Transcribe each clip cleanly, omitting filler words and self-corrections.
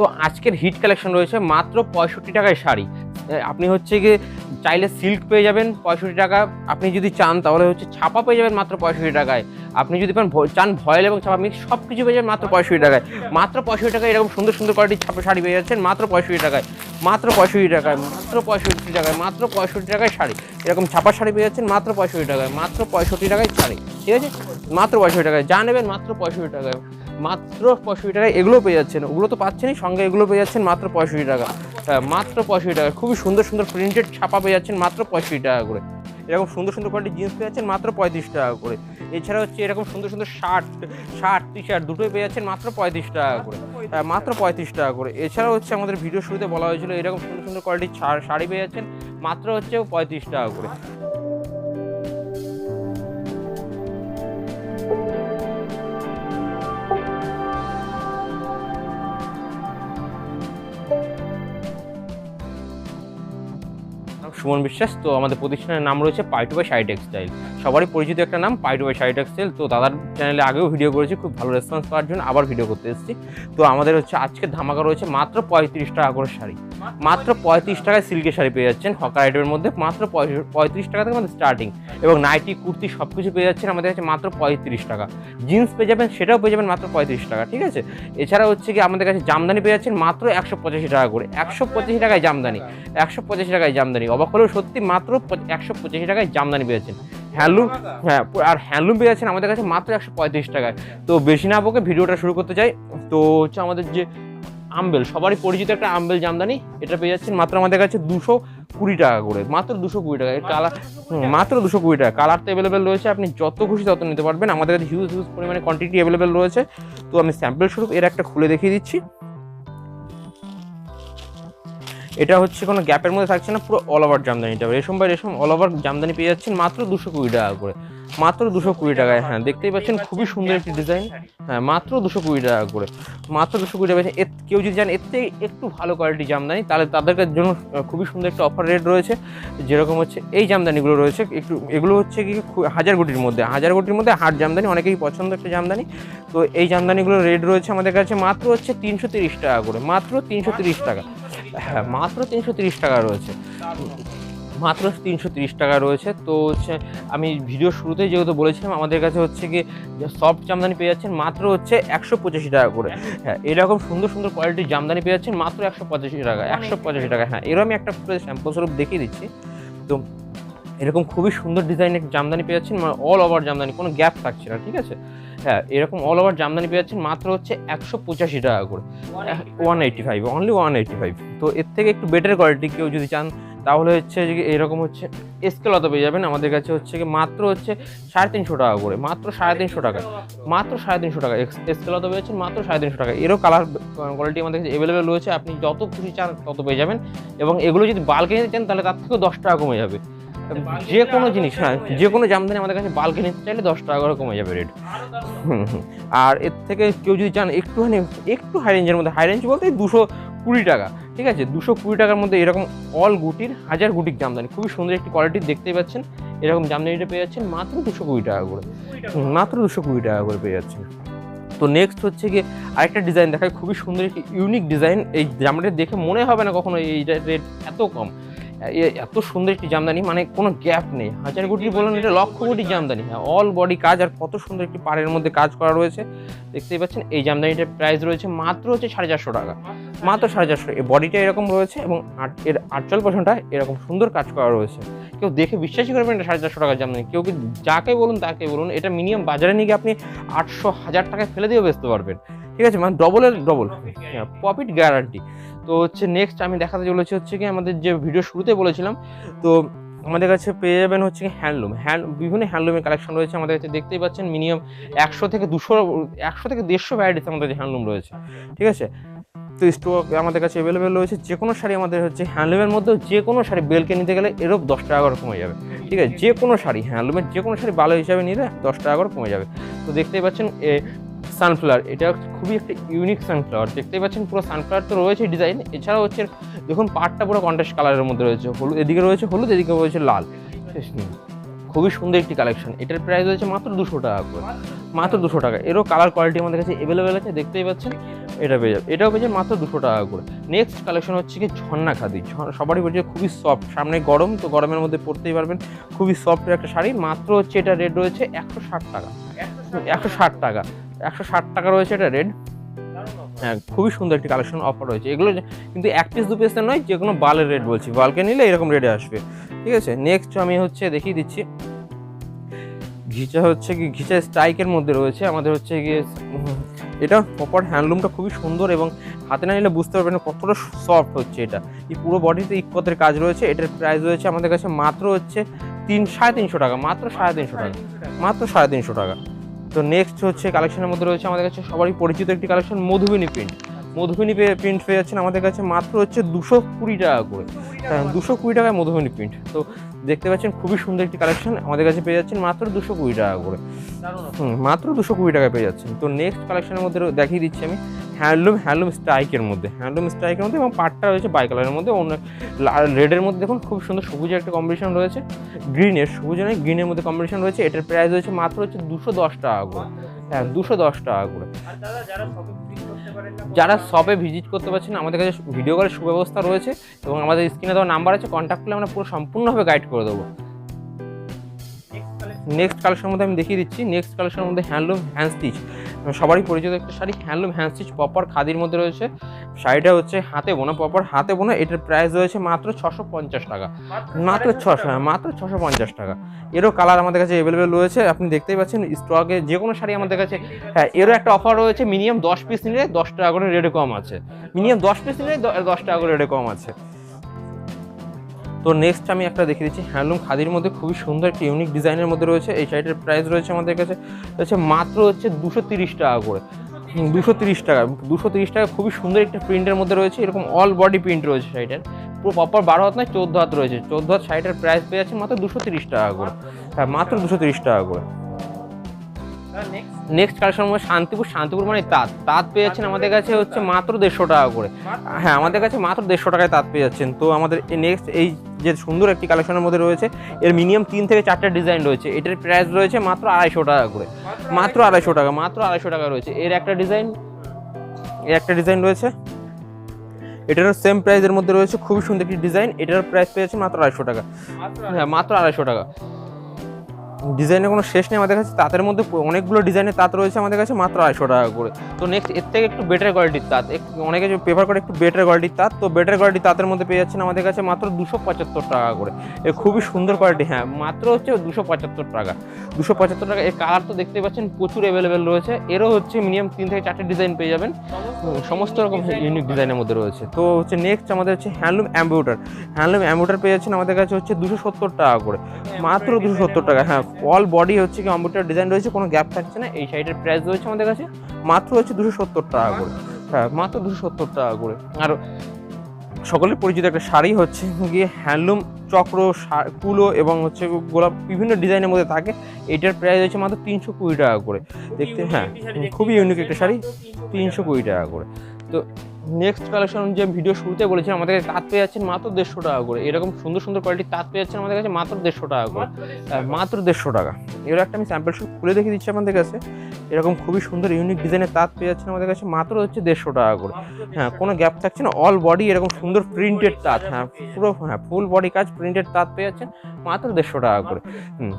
তো আজকের hit collection রয়েছে মাত্র 65 টাকায় শাড়ি। আপনি হচ্ছে গিয়ে চাইলে সিল্ক পেয়ে যাবেন 65 টাকা, আপনি যদি চান তাহলে হচ্ছে ছাপা পেয়ে যাবেন মাত্র 65 টাকায়, আপনি যদি চান ভয়েল এবং ছাপা মিক্স সব কিছু পেয়ে যাবেন মাত্র 65 টাকায়। মাত্র 65 টাকায় এরকম সুন্দর সুন্দর কোয়ালিটির ছাপা শাড়ি পেয়ে যাচ্ছেন মাত্র 65 টাকায়, মাত্র 65 টাকায়, মাত্র 65 টাকায়, মাত্র 65 টাকায় শাড়ি। এরকম ছাপা শাড়ি পেয়ে যাচ্ছেন মাত্র 65 টাকায়, মাত্র 65 টাকায় শাড়ি, ঠিক আছে, মাত্র 65 টাকায়। যা নেবেন মাত্র 65 টাকায়, মাত্র 65 টাকায় এগুলো পেয়ে যাচ্ছেন। ওগুলো তো পাচ্ছেনই, সঙ্গে এগুলো পেয়ে যাচ্ছেন মাত্র 65 টাকা। হ্যাঁ, মাত্র 65 টাকা। খুবই সুন্দর সুন্দর প্রিন্টেড ছাপা পেয়ে যাচ্ছেন মাত্র 65 টাকা করে। এরকম সুন্দর সুন্দর কোয়ালিটির জিন্স পেয়ে যাচ্ছেন মাত্র 35 টাকা করে। এছাড়া হচ্ছে এরকম সুন্দর সুন্দর শার্ট টি শার্ট দুটোই পেয়ে যাচ্ছেন মাত্র 35 টাকা করে। হ্যাঁ, মাত্র 35 টাকা করে। এছাড়াও হচ্ছে আমাদের ভিডিও শুরুতে বলা হয়েছিল এরকম সুন্দর সুন্দর কোয়ালিটির শাড়ি পেয়ে যাচ্ছেন মাত্র হচ্ছে 35 টাকা করে। সুমন বিশ্বাস। তো আমাদের প্রতিষ্ঠানের নাম রয়েছে পাই2 বাই শাড়ি টেক্সটাইল, সবারই পরিচিত একটা নাম পাই2 বাই শাড়ি টেক্সটাইল। তো দাদার চ্যানেলে আগেও ভিডিও করেছি, খুব ভালো রেসপন্স পাওয়ার জন্য আবার ভিডিও করতে এসেছি। তো আমাদের হচ্ছে আজকের ধামাকা রয়েছে মাত্র 35 টাকা করে শাড়ি, মাত্র 35 টাকায় সিল্কের শাড়ি পেয়ে যাচ্ছেন হকার আইটেমের মধ্যে, মাত্র 35 টাকা থেকে আমাদের স্টার্টিং। এবং নাইটি কুর্তি সব কিছু পেয়ে যাচ্ছেন আমাদের কাছে মাত্র 35 টাকা। জিন্স পেয়ে যাবেন, সেটাও পেয়ে যাবেন মাত্র 35 টাকা, ঠিক আছে। এছাড়া হচ্ছে কি আমাদের কাছে জামদানি পেয়ে যাচ্ছেন মাত্র 185 টাকা করে, 185 টাকায় জামদানি, 185 টাকায় জামদানি। অবাক হলেও সত্যি মাত্র 185 টাকায় জামদানি পেয়েছেন। হ্যান্ডলুম, হ্যাঁ, আর হ্যান্ডলুম পেয়ে যাচ্ছেন আমাদের কাছে মাত্র 135 টাকায়। তো বেশি না বকে ভিডিওটা শুরু করতে চাই। তো হচ্ছে আমাদের যে আম্বেল, সবারই পরিচিত একটা আম্বেল জামদানি, এটা পেয়ে যাচ্ছেন মাত্র আমাদের কাছে 220 টাকা করে, মাত্র 220 টাকা। এর কালার মাত্র 220 টাকা। কালার তো অ্যাভেলেবেল রয়েছে, আপনি যত খুশি তত নিতে পারবেন। আমাদের কাছে হিউজ পরিমাণে কোয়ান্টিটি অ্যাভেলেবেল রয়েছে। তো আমি স্যাম্পল স্বরূপ এর একটা খুলে দেখিয়ে দিচ্ছি। এটা হচ্ছে কোনো গ্যাপের মধ্যে থাকছে না, পুরো অল ওভার জামদানিটা রেশম বাই রেশম অল ওভার জামদানি পেয়ে যাচ্ছেন মাত্র 220 টাকা করে, মাত্র 220 টাকায়। হ্যাঁ, দেখতেই পাচ্ছেন খুবই সুন্দর একটি ডিজাইন। হ্যাঁ, মাত্র 220 টাকা করে, মাত্র 220 টাকা পেয়েছেন। কেউ যদি চান এর থেকে একটু ভালো কোয়ালিটি জামদানি, তাহলে তাদের জন্য খুবই সুন্দর একটা অফার রেট রয়েছে। যেরকম হচ্ছে এই জামদানিগুলো রয়েছে, একটু এগুলো হচ্ছে কি 1000 কোটির মধ্যে, 1000 কোটির মধ্যে হাট জামদানি, অনেকেই পছন্দ একটা জামদানি। তো এই জামদানিগুলোর রেট রয়েছে আমাদের কাছে মাত্র হচ্ছে 330 টাকা করে, মাত্র 330 টাকা। হ্যাঁ, মাত্র 330 টাকা রয়েছে, মাত্র 330 টাকা রয়েছে। তো হচ্ছে আমি ভিডিও শুরুতেই যেহেতু বলেছিলাম আমাদের কাছে হচ্ছে কি সফট জামদানি পেয়ে যাচ্ছেন মাত্র হচ্ছে 185 টাকা করে। হ্যাঁ, এরকম সুন্দর সুন্দর কোয়ালিটির জামদানি পেয়ে যাচ্ছেন মাত্র 185 টাকা, 185 টাকা। হ্যাঁ, এরকম আমি একটা স্যাম্পল স্বরূপ দেখিয়ে দিচ্ছি। তো এরকম খুবই সুন্দর ডিজাইনের জামদানি পেয়ে যাচ্ছেন, মানে অল ওভার জামদানি, কোনো গ্যাপ থাকছে না, ঠিক আছে। হ্যাঁ, এরকম অল ওভার জামদানি পেয়ে যাচ্ছেন মাত্র হচ্ছে 185 টাকা করে, 185, অনলি 185। তো এর থেকে একটু বেটার কোয়ালিটি কেউ যদি চান তাহলে হচ্ছে যে এরকম হচ্ছে স্কেলতা পেয়ে যাবেন আমাদের কাছে হচ্ছে কি মাত্র হচ্ছে 350 টাকা করে, মাত্র 350 টাকা, মাত্র 350 টাকা। স্কেলতা পেয়ে যাচ্ছেন মাত্র 350 টাকা। এরও কালার কোয়ালিটি আমাদের কাছে অ্যাভেলেবেল রয়েছে, আপনি যত খুশি চান তত পেয়ে যাবেন। এবং এগুলো যদি বাল্কে নিতে চান তাহলে তার থেকেও 10 টাকা কমে যাবে। যে কোনো জিনিস, হ্যাঁ, যে কোনো জামদানি আমাদের কাছে বাল্কে নিতে চাইলে 10 টাকা করে কমে যাবে রেট। আর এর থেকে কেউ যদি চান একটুখানি একটু হাই রেঞ্জের মধ্যে, হাই রেঞ্জ বলতে 220 টাকা, ঠিক আছে, 220 টাকার মধ্যে এরকম অল গুটির 1000 গুটির জামদানি, খুবই সুন্দর একটি কোয়ালিটির দেখতেই পাচ্ছেন। এরকম জামদানিটা পেয়ে যাচ্ছেন মাত্র 220 টাকা করে, মাত্র 220 টাকা করে পেয়ে যাচ্ছেন। তো নেক্সট হচ্ছে কি আরেকটা ডিজাইন দেখায়, খুবই সুন্দর একটি ইউনিক ডিজাইন। এই জামদানিটা দেখে মনে হবে না কখনো এই রেট এত কম। এত সুন্দর একটি জামদানি, মানে কোনো গ্যাপ নেই। 1000 কোটি বলুন, এটা লক্ষ কোটি জামদানি। হ্যাঁ, অল বডি কাজ, আর কত সুন্দর একটি পাড়ের মধ্যে কাজ করা রয়েছে দেখতেই পাচ্ছেন। এই জামদানিটার প্রাইস রয়েছে মাত্র হচ্ছে 450 টাকা, মাত্র 450। এই বডিটা এরকম রয়েছে এবং এর আঁচল পশনটা এরকম সুন্দর কাজ করা রয়েছে। কেউ দেখে বিশ্বাসই করবেন এটা 450 টাকার জামদানি। কেউ কি যাকে বলুন তাকে বলুন, এটা মিনিমাম বাজারে নিয়ে গিয়ে আপনি 800-1000 টাকায় ফেলে দিয়েও বেচতে পারবেন, ঠিক আছে, মানে ডবলের ডবল প্রফিট গ্যারান্টি। তো হচ্ছে নেক্সট আমি দেখাতে চলেছি হচ্ছে কি আমাদের যে ভিডিও শুরুতে বলেছিলাম, তো আমাদের কাছে পেয়ে যাবেন হচ্ছে কি বিভিন্ন হ্যান্ডলুমের কালেকশন রয়েছে আমাদের কাছে, দেখতেই পাচ্ছেন। মিনিমাম 100 থেকে 150 ভ্যারাইটিস আমাদের কাছে হ্যান্ডলুম রয়েছে, ঠিক আছে। তো স্টক আমাদের কাছে অ্যাভেলেবেল রয়েছে। যে কোনো শাড়ি আমাদের হচ্ছে হ্যান্ডলুমের মধ্যেও যে কোনো শাড়ি বেলকে নিতে গেলে এরও 10 টাকা করে কমে যাবে, ঠিক আছে। যে কোনো শাড়ি হ্যান্ডলুমের যে কোনো শাড়ি ভালো হিসাবে নিলে 10 টাকা করে কমে যাবে। তো দেখতেই পাচ্ছেন সানফ্লাওয়ার, এটা খুবই একটা ইউনিক সানফ্লাওয়ার, দেখতেই পাচ্ছেন। পুরো সানফ্লাওয়ার তো রয়েছে ডিজাইন, এছাড়াও হচ্ছে দেখুন পাড়টা পুরো কন্ট্রাস্ট কালারের মধ্যে রয়েছে, হলুদ এদিকে রয়েছে, হলুদ এদিকে রয়েছে লাল, খুবই সুন্দর একটি কালেকশন। এটার প্রাইস রয়েছে মাত্র 200 টাকা করে, মাত্র 200 টাকা। এরও কালার কোয়ালিটি আমাদের কাছে অ্যাভেলেবেল আছে, দেখতেই পাচ্ছেন। এটা পেয়ে যাবে, এটাও পেয়ে যাবে মাত্র 200 টাকা করে। নেক্সট কালেকশন হচ্ছে কি ঝর্ণা খাদি, সবারই বলছে খুবই সফট, সামনে গরম তো গরমের মধ্যে পরতেই পারবেন, খুবই সফট একটা শাড়ি। মাত্র হচ্ছে এটা রেট রয়েছে 160 টাকা, 160 টাকা, 160 টাকা রয়েছে এটা রেট। হ্যাঁ, খুবই সুন্দর একটি কালেকশন অফার রয়েছে। এগুলো কিন্তু 1 পিস 2 পিসের নয়, যে কোনো বালের রেট বলছি, বালকে নিলে এরকম রেটে আসবে, ঠিক আছে। নেক্সট আমি হচ্ছে দেখিয়ে দিচ্ছি, ঘিচা হচ্ছে কি ঘিচা স্ট্রাইকের মধ্যে রয়েছে আমাদের হচ্ছে গিয়ে, এটা প্রপার হ্যান্ডলুমটা খুবই সুন্দর এবং হাতে না নিলে বুঝতে পারবেন কতটা সফট হচ্ছে এটা। এই পুরো বডিতে ইক্কতের কাজ রয়েছে। এটার প্রাইস রয়েছে আমাদের কাছে মাত্র হচ্ছে 350 টাকা, মাত্র 350 টাকা, মাত্র 350 টাকা। তো নেক্সট হচ্ছে কালেকশনের মধ্যে রয়েছে আমাদের কাছে সবারই পরিচিত একটি collection Madhubani print. Madhubani print পেয়ে যাচ্ছেন আমাদের কাছে মাত্র হচ্ছে 220 টাকা করে। 220 টাকায় মধুবনী প্রিন্ট। তো দেখতে পাচ্ছেন খুবই সুন্দর একটি কালেকশন আমাদের কাছে পেয়ে যাচ্ছেন মাত্র 220 টাকা করে। মাত্র 220 টাকায় পেয়ে যাচ্ছেন। তো নেক্সট কালেকশনের মধ্যে দেখিয়ে দিচ্ছি আমি হ্যান্ডলুম স্ট্রাইকের মধ্যে, এবং পাটটা রয়েছে বাই কালারের মধ্যে, অন্য রেডের মধ্যে দেখুন খুব সুন্দর সবুজের একটা কম্বিনেশন রয়েছে, গ্রিনের মধ্যে কম্বিনেশন রয়েছে। এটার প্রাইস রয়েছে মাত্র হচ্ছে 210 টাকা করে। হ্যাঁ, 210 টাকা করে। যারা শপে ভিজিট করতে পারছেন, আমাদের কাছে ভিডিও কলের সুব্যবস্থা রয়েছে এবং আমাদের স্ক্রিনে দেওয়া নাম্বার আছে, কন্ট্যাক্ট করলে আমরা পুরো সম্পূর্ণভাবে গাইড করে দেবো। নেক্সট কালেকশনের মধ্যে আমি দেখিয়ে দিচ্ছি, নেক্সট কালেকশনের মধ্যে হ্যান্ডলুম হ্যান্ড স্টিচ, সবারই পরিচিত একটা sari, handloom hand stitch proper খাদির মধ্যে রয়েছে। শাড়িটা হচ্ছে হাতে বোনা, প্রপার হাতে বোনা। এটার প্রাইস রয়েছে মাত্র 650 টাকা, মাত্র 650 টাকা। এরও কালার আমাদের কাছে অ্যাভেলেবেল রয়েছে, আপনি দেখতেই পাচ্ছেন স্টকে যে কোনো শাড়ি আমাদের কাছে। হ্যাঁ, এরও একটা অফার রয়েছে, মিনিমাম 10 পিস নিলে 10 টাকা করে রেটে কম আছে, মিনিমাম 10 পিস নিলে 10 টাকা করে রেটে কম আছে। তো নেক্সট আমি একটা দেখিয়ে দিচ্ছি হ্যান্ডলুম খাদির মধ্যে খুবই সুন্দর একটি ইউনিক ডিজাইনের মধ্যে রয়েছে। এই শাড়িটার প্রাইস রয়েছে আমাদের কাছে মাত্র হচ্ছে 230 টাকা করে, 230 টাকা, 230 টাকা। খুবই সুন্দর একটা প্রিন্টের মধ্যে রয়েছে, এরকম অল বডি প্রিন্ট রয়েছে শাড়িটার, পুরো প্রপার 12 হাত নয় 14 হাত রয়েছে, 14 হাত। শাড়িটার প্রাইস পেয়ে যাচ্ছে মাত্র 230 টাকা করে। হ্যাঁ, মাত্র 230 টাকা করে। নেক্সট কালেকশন মধ্যে শান্তিপুর মানে তাঁত পেয়ে যাচ্ছেন আমাদের কাছে হচ্ছে মাত্র 150 টাকা করে। হ্যাঁ, আমাদের কাছে মাত্র 150 টাকায় তাঁত পেয়ে যাচ্ছেন। তো আমাদের নেক্সট এই যে সুন্দর একটি কালেকশনের মধ্যে রয়েছে, এর মিনিমাম 3 থেকে 4টা ডিজাইন রয়েছে। এটার প্রাইস রয়েছে মাত্র 250 টাকা করে, মাত্র 250 টাকা, মাত্র 250 টাকা রয়েছে। এর একটা ডিজাইন রয়েছে, এটারও সেম প্রাইসের মধ্যে রয়েছে, খুবই সুন্দর একটি ডিজাইন। এটার প্রাইস পেয়ে যাচ্ছে মাত্র 250 টাকা। হ্যাঁ, মাত্র 250 টাকা। ডিজাইনের কোনো শেষ নেই আমাদের কাছে, তাঁতের মধ্যে অনেকগুলো ডিজাইনের তাঁত রয়েছে আমাদের কাছে, মাত্র 250 টাকা করে। তো নেক্সট এর থেকে একটু বেটার কোয়ালিটির তাঁত, অনেকে যে প্রেফার করে একটু বেটার কোয়ালিটির তাঁত, তো বেটার কোয়ালিটির তাঁতের মধ্যে পেয়ে যাচ্ছেন আমাদের কাছে মাত্র 275 টাকা করে। খুবই সুন্দর কোয়ালিটি, হ্যাঁ, মাত্র হচ্ছে 275 টাকা, 275 টাকা। এর কালার তো দেখতেই পাচ্ছেন প্রচুর অ্যাভেলেবেল রয়েছে। এরও হচ্ছে মিনিমাম 3 থেকে 4টে ডিজাইন পেয়ে যাবেন, সমস্ত রকম ইউনিক ডিজাইনের মধ্যে রয়েছে। তো হচ্ছে নেক্সট আমাদের হচ্ছে হ্যান্ডলুম অ্যাম্বিউটার পেয়ে যাচ্ছেন আমাদের কাছে হচ্ছে 270 টাকা করে, মাত্র 270 টাকা। হ্যাঁ, অল বডি হচ্ছে কি কম্পিউটার ডিজাইন রয়েছে, কোনো গ্যাপ থাকছে না। এই শাড়িটার প্রাইস রয়েছে আমাদের কাছে মাত্র হচ্ছে 270 টাকা করে। হ্যাঁ, মাত্র 270 টাকা করে। আর সকলের পরিচিত একটা শাড়ি হচ্ছে গিয়ে হ্যান্ডলুম চক্র, কুলো এবং হচ্ছে গোলাপ বিভিন্ন ডিজাইনের মধ্যে থাকে। এটার প্রাইস হচ্ছে মাত্র 320 টাকা করে। দেখতে হ্যাঁ, খুবই ইউনিক একটা শাড়ি, 320 টাকা করে। তো নেক্সট কালেকশন যে ভিডিও শুরুতে বলেছিলাম, আমাদের কাছে তাঁত পেয়ে যাচ্ছেন মাত্র 150 টাকা করে। এরকম সুন্দর সুন্দর কোয়ালিটির তাঁত পেয়ে যাচ্ছেন আমাদের কাছে মাত্র 150 টাকা করে, মাত্র 150 টাকা। এর একটা আমি স্যাম্পল শুট খুলে দেখিয়ে দিচ্ছি আমাদের কাছে। এরকম খুবই সুন্দর ইউনিক ডিজাইনের তাঁত পেয়ে যাচ্ছেন আমাদের কাছে মাত্র হচ্ছে 150 টাকা করে। হ্যাঁ, কোনো গ্যাপ থাকছে না, অল বডি এরকম সুন্দর প্রিন্টেড তাঁত, হ্যাঁ পুরো, হ্যাঁ ফুল বডি কাজ প্রিন্টেড তাঁত পেয়ে যাচ্ছেন মাত্র 150 টাকা করে।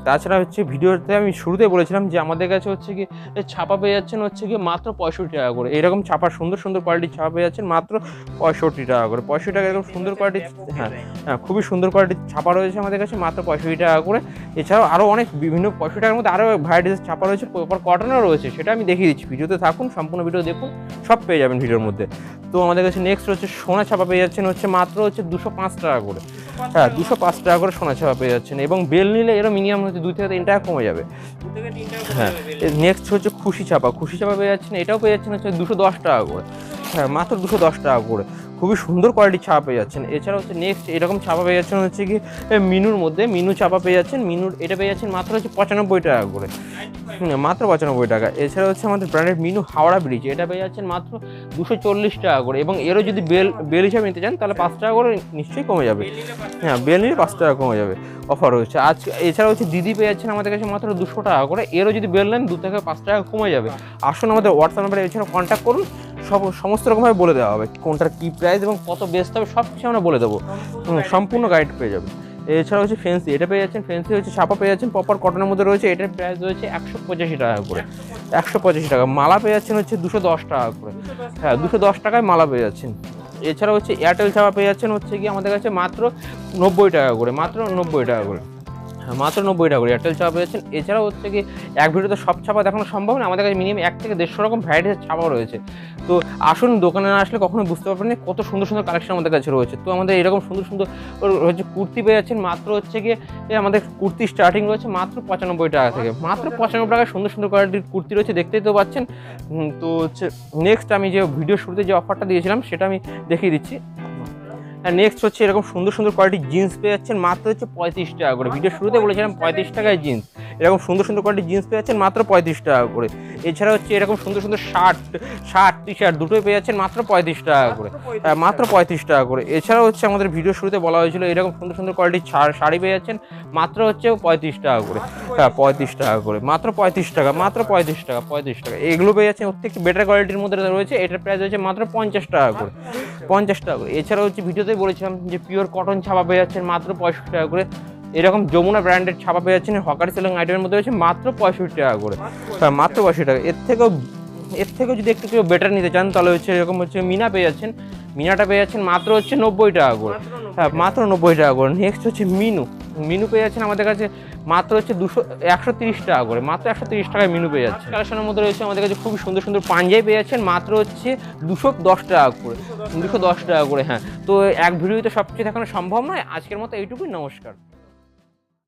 তাছাড়া হচ্ছে ভিডিওতে আমি শুরুতে বলেছিলাম যে আমাদের কাছে হচ্ছে কি ছাপা পেয়ে যাচ্ছেন হচ্ছে কি মাত্র 65 টাকা করে। এরকম ছাপা সুন্দর সুন্দর কোয়ালিটির ছাপা পেয়ে যাচ্ছেন মাত্র 65 টাকা করে। 65 টাকা এরকম সুন্দর কোয়ালিটির, হ্যাঁ হ্যাঁ খুবই সুন্দর কোয়ালিটির ছাপা রয়েছে আমাদের কাছে মাত্র 65 টাকা করে। এছাড়াও আরও অনেক বিভিন্ন 65 টাকার মধ্যে আরও ভ্যারাইটিসের ছাপা রয়েছে, প্রপার কটনও রয়েছে, সেটা আমি দেখিয়ে দিচ্ছি। ভিডিওতে থাকুন, সম্পূর্ণ ভিডিও দেখুন, সব পেয়ে যাবেন ভিডিওর মধ্যে। তো আমাদের কাছে নেক্সট হচ্ছে সোনা ছাপা পেয়ে যাচ্ছেন হচ্ছে মাত্র হচ্ছে 205 টাকা করে। হ্যাঁ, 205 টাকা করে সোনা ছাপা পেয়ে যাচ্ছেন, এবং বেল নিলে এরও মিনিমাম হচ্ছে 2 থেকে 3 টাকা কমে যাবে। হ্যাঁ, নেক্সট হচ্ছে খুশি ছাপা পেয়ে যাচ্ছেন, এটাও পেয়ে যাচ্ছেন হচ্ছে 210 টাকা করে। হ্যাঁ, মাত্র 210 টাকা করে। খুবই সুন্দর কোয়ালিটির ছাপা পেয়ে যাচ্ছেন। এছাড়া হচ্ছে নেক্সট এরকম ছাপা পেয়ে যাচ্ছেন হচ্ছে কি মিনুর মধ্যে, মিনু ছাপা পেয়ে যাচ্ছেন, মিনুর এটা পেয়ে যাচ্ছেন মাত্র হচ্ছে 95 টাকা করে, মাত্র 95 টাকা। এছাড়া হচ্ছে আমাদের ব্র্যান্ডেড মিনু হাওড়া ব্রিজ, এটা পেয়ে যাচ্ছেন মাত্র 240 টাকা করে, এবং এরও যদি বেল হিসাবে নিতে চান তাহলে 5 টাকা করে নিশ্চয়ই কমে যাবে। হ্যাঁ, বেল নিলে 5 টাকা কমে যাবে, অফার হচ্ছে আজ। এছাড়া হচ্ছে দিদি পেয়ে যাচ্ছেন আমাদের কাছে মাত্র 200 টাকা করে, এরও যদি বেল নেন 2 থেকে 5 টাকা কমে যাবে। আসুন আমাদের হোয়াটসঅ্যাপ নাম্বারে এছাড়া কন্ট্যাক্ট করুন, সমস্ত রকমভাবে বলে দেওয়া হবে কোনটার কী প্রাইস এবং কত বেচতে হবে সব কিছু আমরা বলে দেবো, সম্পূর্ণ গাইড পেয়ে যাবে। এছাড়া হচ্ছে ফেন্সি, এটা পেয়ে যাচ্ছেন, ফেন্সি হচ্ছে ছাপা পেয়ে যাচ্ছেন, প্রপার কটনের মধ্যে রয়েছে, এটার প্রাইস রয়েছে 185 টাকা করে, 185 টাকা। মালা পেয়ে যাচ্ছেন হচ্ছে 210 টাকা করে, হ্যাঁ 210 টাকায় মালা পেয়ে যাচ্ছেন। এছাড়া হচ্ছে এয়ারটেল ছাপা পেয়ে যাচ্ছেন হচ্ছে কি আমাদের কাছে মাত্র 90 টাকা করে, মাত্র 90 টাকা করে, হ্যাঁ মাত্র 90 টাকা করে এয়ারটেল ছাপা পেয়েছেন। এছাড়াও হচ্ছে কি এক ভিডিওতে সব ছাপা দেখানো সম্ভব না, আমাদের কাছে মিনিমাম 1 থেকে 150 রকম ভ্যারাইটির ছাপা রয়েছে। তো আসুন, দোকানে না আসলে কখনো বুঝতে পারবেন না কত সুন্দর সুন্দর কালেকশন আমাদের কাছে রয়েছে। তো আমাদের এরকম সুন্দর সুন্দর হচ্ছে কুর্তি পেয়ে যাচ্ছেন মাত্র হচ্ছে গিয়ে আমাদের কুর্তি স্টার্টিং রয়েছে মাত্র 95 টাকা থেকে, মাত্র 95 টাকায় সুন্দর সুন্দর কোয়ালিটির কুর্তি রয়েছে, দেখতেই তো পাচ্ছেন। তো হচ্ছে নেক্সট আমি যে ভিডিও শুরুতে যে অফারটা দিয়েছিলাম সেটা আমি দেখিয়ে দিচ্ছি। আর নেক্সট হচ্ছে এরকম সুন্দর সুন্দর কোয়ালিটির জিন্স পেয়ে যাচ্ছেন মাত্র হচ্ছে 35 টাকা করে। ভিডিও শুরুতে বলেছিলাম 35 টাকায় জিন্স, এরকম সুন্দর সুন্দর কোয়ালিটির জিন্স পেয়ে যাচ্ছেন মাত্র 35 টাকা করে। এছাড়া হচ্ছে এরকম সুন্দর সুন্দর শার্ট টি শার্ট দুটোই পেয়ে যাচ্ছেন মাত্র 35 টাকা করে, মাত্র 35 টাকা করে। এছাড়াও হচ্ছে আমাদের ভিডিও শুরুতে বলা হয়েছিল এরকম সুন্দর সুন্দর কোয়ালিটির শাড়ি পেয়ে যাচ্ছেন মাত্র হচ্ছে 35 টাকা করে, হ্যাঁ 35 টাকা করে, মাত্র 35 টাকা, মাত্র 35 টাকা, 35 টাকা। এগুলো পেয়ে যাচ্ছেন প্রত্যেকটি বেটার কোয়ালিটির মধ্যে রয়েছে, এটার প্রাইস হচ্ছে মাত্র 50 টাকা করে, 50 টাকা করে। এছাড়া হচ্ছে ভিডিওতেই বলেছিলাম যে পিওর কটন ছাপা পেয়ে যাচ্ছেন মাত্র 65 টাকা করে। এরকম যমুনা ব্র্যান্ডের ছাপা পেয়ে যাচ্ছেন হকারি সেলিং আইটেমের মধ্যে হচ্ছে মাত্র 65 টাকা করে, হ্যাঁ মাত্র 65 টাকা। এর থেকেও যদি একটু কেউ বেটার নিতে চান তাহলে হচ্ছে এরকম হচ্ছে মিনা পেয়ে যাচ্ছেন, মিনাটা পেয়ে যাচ্ছেন মাত্র হচ্ছে 90 টাকা করে, হ্যাঁ মাত্র 90 টাকা করে। নেক্সট হচ্ছে মিনু পেয়ে যাচ্ছেন আমাদের কাছে মাত্র হচ্ছে 130 টাকা করে, মাত্র 130 টাকায় মিনু পেয়ে যাচ্ছে। কালেকশনের মধ্যে রয়েছে আমাদের কাছে খুবই সুন্দর সুন্দর পাঞ্জাবি পেয়ে যাচ্ছেন মাত্র হচ্ছে 210 টাকা করে, 210 টাকা করে, হ্যাঁ। তো এক ভিডিওতে সব কিছু দেখানো সম্ভব নয়, আজকের মতো এইটুকুই, নমস্কার।